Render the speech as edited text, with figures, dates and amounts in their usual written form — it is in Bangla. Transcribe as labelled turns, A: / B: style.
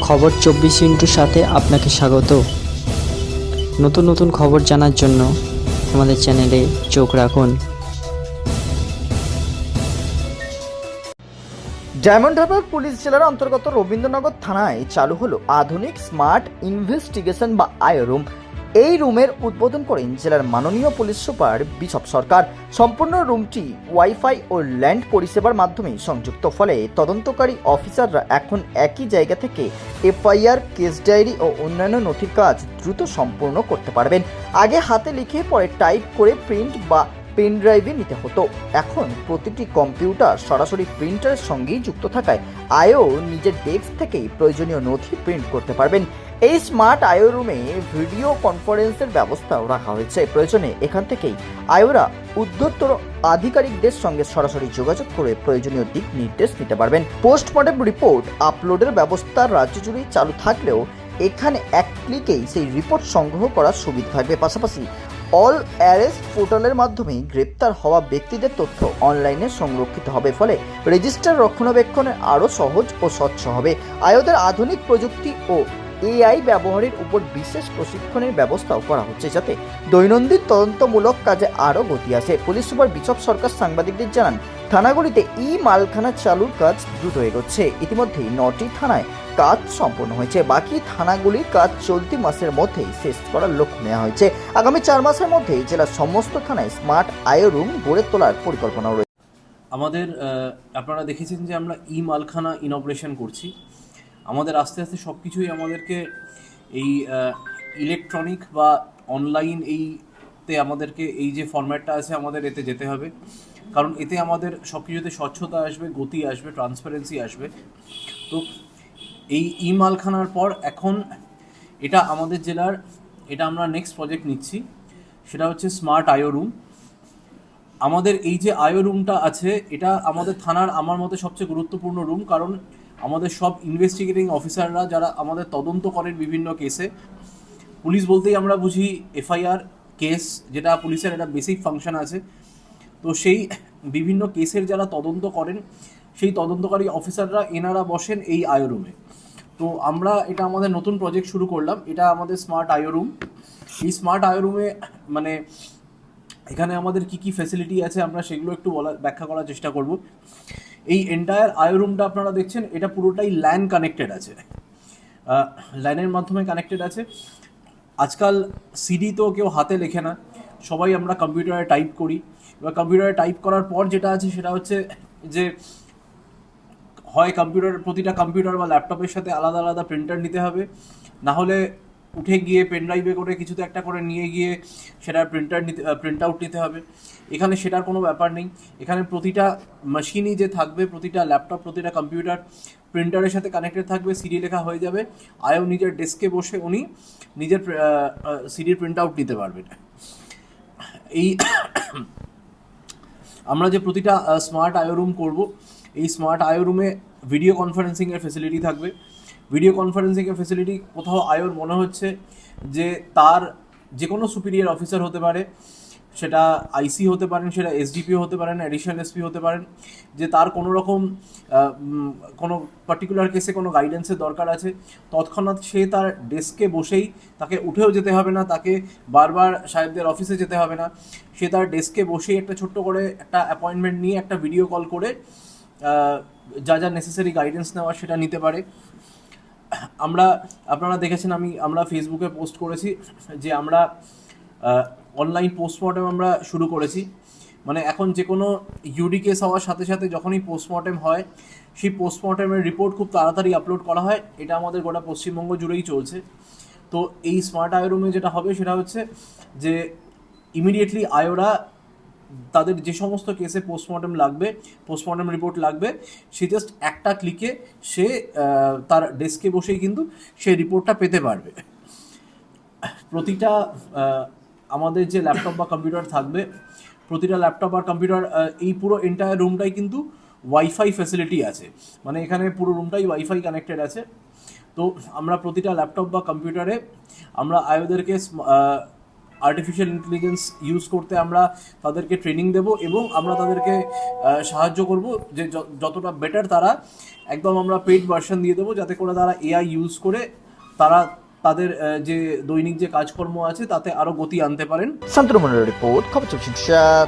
A: খবর 24 সাথে আপনাকে স্বাগত। নতুন নতুন খবর জানার জন্য আমাদের চ্যানেলে চোখ রাখুন।
B: ডায়মন্ড হারবার পুলিশ জেলার অন্তর্গত রবীন্দ্রনগর থানায় চালু হলো আধুনিক স্মার্ট ইনভেস্টিগেশন বা আইও রুম। এই রুমের উদ্বোধন করেন জেলার মাননীয় পুলিশ সুপার বিশপ সরকার। সম্পূর্ণ রুমটি ওয়াইফাই ও ল্যান্ড পরিষেবার মাধ্যমে সংযুক্ত, ফলে তদন্তকারী অফিসাররা এখন একই জায়গা থেকে এফআইআর, কেস ডায়েরি ও অন্যান্য নথির কাজ দ্রুত সম্পূর্ণ করতে পারবেন। আগে হাতে লিখে পরে টাইপ করে প্রিন্ট বা পেন ড্রাইভে নিতে হতো। এখন প্রতিটি কম্পিউটার সরাসরি প্রিন্টারের সঙ্গেই যুক্ত থাকায় আইও নিজের ডেস্ক থেকেই প্রয়োজনীয় নথি প্রিন্ট করতে পারবেন। এই স্মার্ট আইও রুমে ভিডিও কনফারেন্সের ব্যবস্থাও রাখা হয়েছে। প্রয়োজনে এখান থেকেই আইওরা উদ্ধতর আধিকারিকদের সঙ্গে সরাসরি যোগাযোগ করে প্রয়োজনীয় দিক নির্দেশ নিতে পারবেন। পোস্টমর্টেম রিপোর্ট আপলোডের ব্যবস্থা রাজ্য জুড়েই চালু থাকলেও এখানে এক ক্লিকেই সেই রিপোর্ট সংগ্রহ করার সুবিধা থাকবে। পাশাপাশি অল অ্যারেস্ট পোর্টালের মাধ্যমে গ্রেপ্তার হওয়া ব্যক্তিদের তথ্য অনলাইনে সংরক্ষিত হবে, ফলে রেজিস্টার রক্ষণাবেক্ষণে আরও সহজ ও স্বচ্ছ হবে। আয়োদের আধুনিক প্রযুক্তি ও এআই ব্যবহারের উপর বিশেষ প্রশিক্ষণের ব্যবস্থাও করা হচ্ছে, যাতে দৈনন্দিন তদন্তমূলক কাজে আরও গতি আসে। পুলিশ সুপার বিশপ সরকার সাংবাদিকদের জানান, থানাগুলিতে ই মালখানা চালুর কাজ দ্রুত এগোচ্ছে। ইতিমধ্যেই 9টি থানায় কাজ সম্পন্ন হয়েছে। বাকি থানাগুলির কাজ চলতি মাসের মধ্যেই শেষ করার লক্ষ্য নেওয়া হয়েছে। আগামী 4 মাসের মধ্যেই জেলার সমস্ত থানায় স্মার্ট আইও রুম গড়ে তোলার পরিকল্পনা রয়েছে।
C: আমাদের আপনারা দেখেছেন যে আমরা ই মালখানা ইনঅপারেশন করছি। আমাদের আস্তে আস্তে সব কিছুই আমাদেরকে এই ইলেকট্রনিক বা অনলাইন এইতে আমাদেরকে এই যে ফরম্যাটটা আছে আমাদের এতে যেতে হবে, কারণ এতে আমাদের সব কিছুতে স্বচ্ছতা আসবে, গতি আসবে, ট্রান্সপারেন্সি আসবে। তো এই ই মালখানার পর এখন এটা আমাদের জেলার, এটা আমরা নেক্সট প্রজেক্ট নিচ্ছি, সেটা হচ্ছে স্মার্ট আইও রুম। আমাদের এই যে আইও রুমটা আছে এটা আমাদের থানার আমার মতে সবচেয়ে গুরুত্বপূর্ণ রুম, কারণ আমাদের সব ইনভেস্টিগেটিং অফিসাররা যারা আমাদের তদন্ত করেন বিভিন্ন কেসে, পুলিশ বলতেই আমরা বুঝি এফআইআর, কেস, যেটা পুলিশের একটা বেসিক ফাংশন আছে। তো সেই বিভিন্ন কেসের যারা তদন্ত করেন সেই তদন্তকারী অফিসাররা এনারা বসেন এই আইও রুমে। তো আমরা এটা আমাদের নতুন প্রজেক্ট শুরু করলাম, এটা আমাদের স্মার্ট আইও রুম। এই স্মার্ট আইও রুমে মানে এখানে আমাদের কি কি ফ্যাসিলিটি আছে আমরা সেগুলো একটু ব্যাখ্যা করার চেষ্টা করব। এই এন্টায়ার আইও রুমটা আপনারা দেখছেন এটা পুরোটাই ল্যান কানেক্টেড আছে, ল্যানের মাধ্যমে কানেক্টেড আছে। আজকাল সিডি তো কেউ হাতে লেখে না, সবাই আমরা কম্পিউটারে টাইপ করি। এবার কম্পিউটারে টাইপ করার পর যেটা আছে সেটা হচ্ছে যে হয় প্রতিটা কম্পিউটার বা ল্যাপটপের সাথে আলাদা আলাদা প্রিন্টার নিতে হবে, না হলে উঠে গিয়ে পেন ড্রাইভে করে কিছুতে একটা করে নিয়ে গিয়ে সেটার প্রিন্ট আউট নিতে হবে। এখানে সেটার কোনো ব্যাপার নেই। এখানে প্রতিটা মেশিনই যে থাকবে, প্রতিটা ল্যাপটপ, প্রতিটা কম্পিউটার প্রিন্টারের সাথে কানেক্টেড থাকবে, সিডি লেখা হয়ে যাবে। আয়ও নিজের ডেস্কে বসে উনি নিজের সিডির প্রিন্ট আউট নিতে পারবেন। এই আমরা যে প্রতিটা স্মার্ট আইও রুম করব, এই স্মার্ট আইও রুমে ভিডিও কনফারেন্সিংয়ের ফেসিলিটি থাকবে। ভিডিও কনফারেন্সিংয়ের ফেসিলিটি কোথাও আইওর মনে হচ্ছে যে তার যে কোনো সুপিরিয়র অফিসার হতে পারে, সেটা আইসি হতে পারেন, সেটা এসডিপিও হতে পারেন, অ্যাডিশনাল এসপি হতে পারেন, যে তার কোনো রকম কোনো পার্টিকুলার কেসে কোনো গাইডেন্সের দরকার আছে, তৎক্ষণাৎ সে তার ডেস্কে বসেই, তাকে উঠেও যেতে হবে না, তাকে বারবার সাহেবদের অফিসে যেতে হবে না, সে তার ডেস্কে বসেই একটা ছোট্ট করে একটা অ্যাপয়েন্টমেন্ট নিয়ে একটা ভিডিও কল করে যা যা নেসেসারি গাইডেন্স নেওয়া সেটা নিতে পারে। আপনারা দেখেছেন আমরা ফেসবুকে পোস্ট করেছি যে আমরা অনলাইন পোস্টমর্টেম আমরা শুরু করেছি। মানে এখন যে কোনো ইউডি কেস হওয়ার সাথে সাথে যখনই পোস্টমর্টেম হয়, সেই পোস্টমর্টেমের রিপোর্ট খুব তাড়াতাড়ি আপলোড করা হয়। এটা আমাদের গোটা পশ্চিমবঙ্গ জুড়েই চলছে। তো এই স্মার্ট আইও রুমে যেটা হবে সেটা হচ্ছে যে ইমিডিয়েটলি আইওরা তাদের যে সমস্ত কেসে পোস্টমর্টেম রিপোর্ট লাগবে, সে জাস্ট একটা ক্লিকে সে তার ডেস্কে বসেই কিন্তু সে রিপোর্টটা পেতে পারবে। প্রতিটা আমাদের যে ল্যাপটপ বা কম্পিউটার থাকবে, প্রতিটা ল্যাপটপ আর কম্পিউটার, এই পুরো এন্টায়ার রুমটাই কিন্তু ওয়াইফাই ফ্যাসিলিটি আছে। মানে এখানে পুরো রুমটাই ওয়াইফাই কানেক্টেড আছে। তো আমরা প্রতিটা ল্যাপটপ বা কম্পিউটারে আমরা আয়োদেরকে আর্টিফিশিয়াল ইন্টেলিজেন্স ইউজ করতে আমরা তাদেরকে ট্রেনিং দেব এবং আমরা তাদেরকে সাহায্য করব যে যতটা বেটার তারা একদম আমরা পেইড ভার্সন দিয়ে দেবো যাতে করে তারা এআই ইউজ করে তারা তাদের যে দৈনিক যে কাজকর্ম আছে তাতে আরও গতি আনতে পারেন।
B: শান্তনু মন্ডলের রিপোর্ট, খবর 24/7।